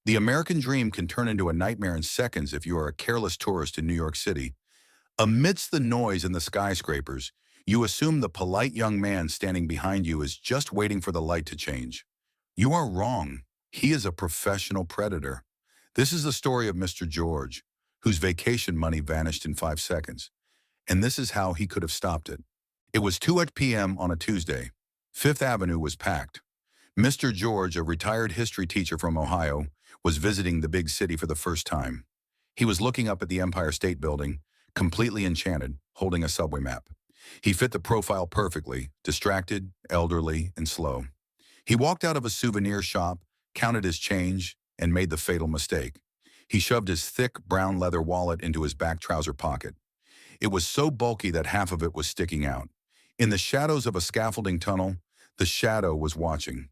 The American dream can turn into a nightmare in seconds if you are a careless tourist in New York City. Amidst the noise and the skyscrapers, you assume the polite young man standing behind you is just waiting for the light to change. You are wrong. He is a professional predator. This is the story of Mr. George, whose vacation money vanished in 5 seconds. And this is how he could have stopped it. It was 2 p.m. on a Tuesday. Fifth Avenue was packed. Mr. George, a retired history teacher from Ohio, was visiting the big city for the first time. He was looking up at the Empire State Building, completely enchanted, holding a subway map. He fit the profile perfectly, distracted, elderly, and slow. He walked out of a souvenir shop, counted his change, and made the fatal mistake. He shoved his thick, brown leather wallet into his back trouser pocket. It was so bulky that half of it was sticking out. In the shadows of a scaffolding tunnel, the shadow was watching.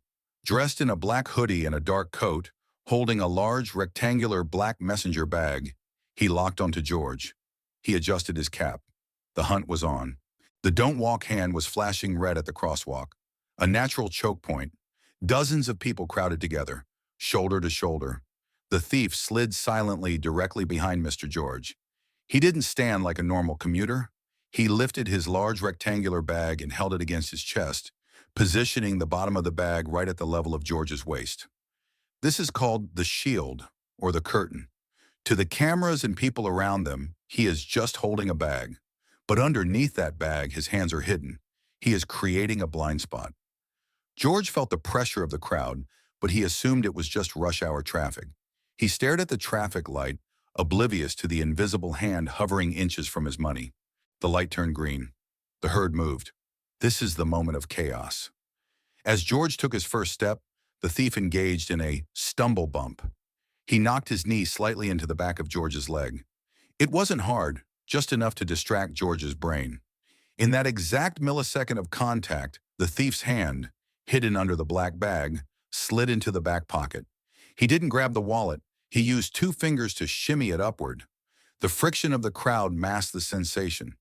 Dressed in a black hoodie and a dark coat, holding a large, rectangular black messenger bag, he locked onto George. He adjusted his cap. The hunt was on. The don't walk hand was flashing red at the crosswalk, a natural choke point. Dozens of people crowded together, shoulder to shoulder. The thief slid silently directly behind Mr. George. He didn't stand like a normal commuter. He lifted his large rectangular bag and held it against his chest, positioning the bottom of the bag right at the level of George's waist. This is called the shield, or the curtain. To the cameras and people around them, he is just holding a bag. But underneath that bag, his hands are hidden. He is creating a blind spot. George felt the pressure of the crowd, but he assumed it was just rush hour traffic. He stared at the traffic light, oblivious to the invisible hand hovering inches from his money. The light turned green. The herd moved. This is the moment of chaos. As George took his first step, the thief engaged in a stumble bump. He knocked his knee slightly into the back of George's leg. It wasn't hard, just enough to distract George's brain. In that exact millisecond of contact, the thief's hand, hidden under the black bag, slid into the back pocket. He didn't grab the wallet. He used 2 fingers to shimmy it upward. The friction of the crowd masked the sensation.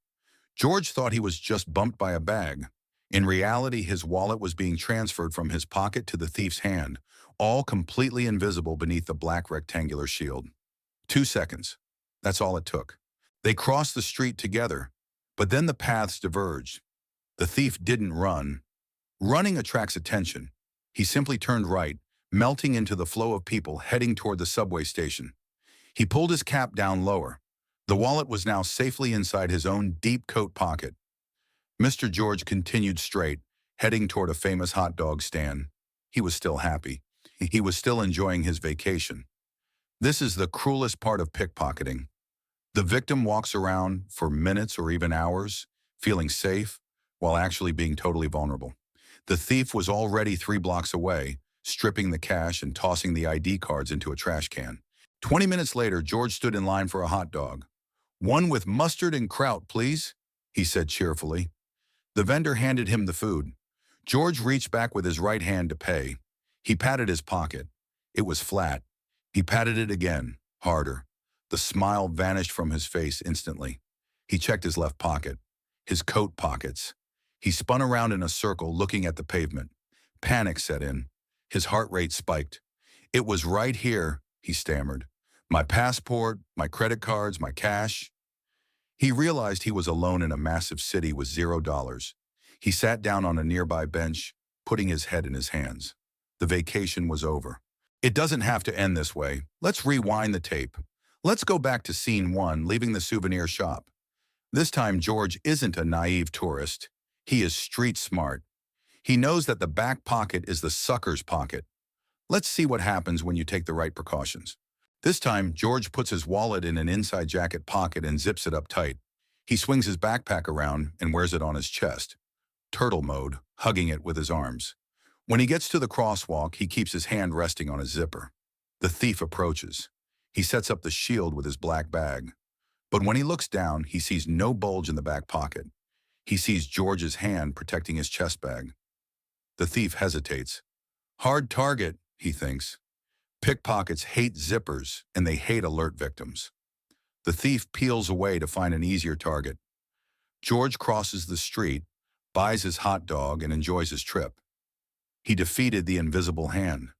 George thought he was just bumped by a bag. In reality, his wallet was being transferred from his pocket to the thief's hand, all completely invisible beneath the black rectangular shield. 2 seconds. That's all it took. They crossed the street together, but then the paths diverged. The thief didn't run. Running attracts attention. He simply turned right, melting into the flow of people heading toward the subway station. He pulled his cap down lower. The wallet was now safely inside his own deep coat pocket. Mr. George continued straight, heading toward a famous hot dog stand. He was still happy. He was still enjoying his vacation. This is the cruelest part of pickpocketing. The victim walks around for minutes or even hours, feeling safe, while actually being totally vulnerable. The thief was already 3 blocks away, stripping the cash and tossing the ID cards into a trash can. 20 minutes later, George stood in line for a hot dog. "One with mustard and kraut, please," he said cheerfully. The vendor handed him the food. George reached back with his right hand to pay. He patted his pocket. It was flat. He patted it again, harder. The smile vanished from his face instantly. He checked his left pocket, his coat pockets. He spun around in a circle, looking at the pavement. Panic set in. His heart rate spiked. "It was right here," he stammered. "My passport, my credit cards, my cash." He realized he was alone in a massive city with $0. He sat down on a nearby bench, putting his head in his hands. The vacation was over. It doesn't have to end this way. Let's rewind the tape. Let's go back to scene 1, leaving the souvenir shop. This time, George isn't a naive tourist. He is street smart. He knows that the back pocket is the sucker's pocket. Let's see what happens when you take the right precautions. This time, George puts his wallet in an inside jacket pocket and zips it up tight. He swings his backpack around and wears it on his chest. Turtle mode, hugging it with his arms. When he gets to the crosswalk, he keeps his hand resting on his zipper. The thief approaches. He sets up the shield with his black bag. But when he looks down, he sees no bulge in the back pocket. He sees George's hand protecting his chest bag. The thief hesitates. Hard target, he thinks. Pickpockets hate zippers, and they hate alert victims. The thief peels away to find an easier target. George crosses the street, buys his hot dog, and enjoys his trip. He defeated the invisible hand.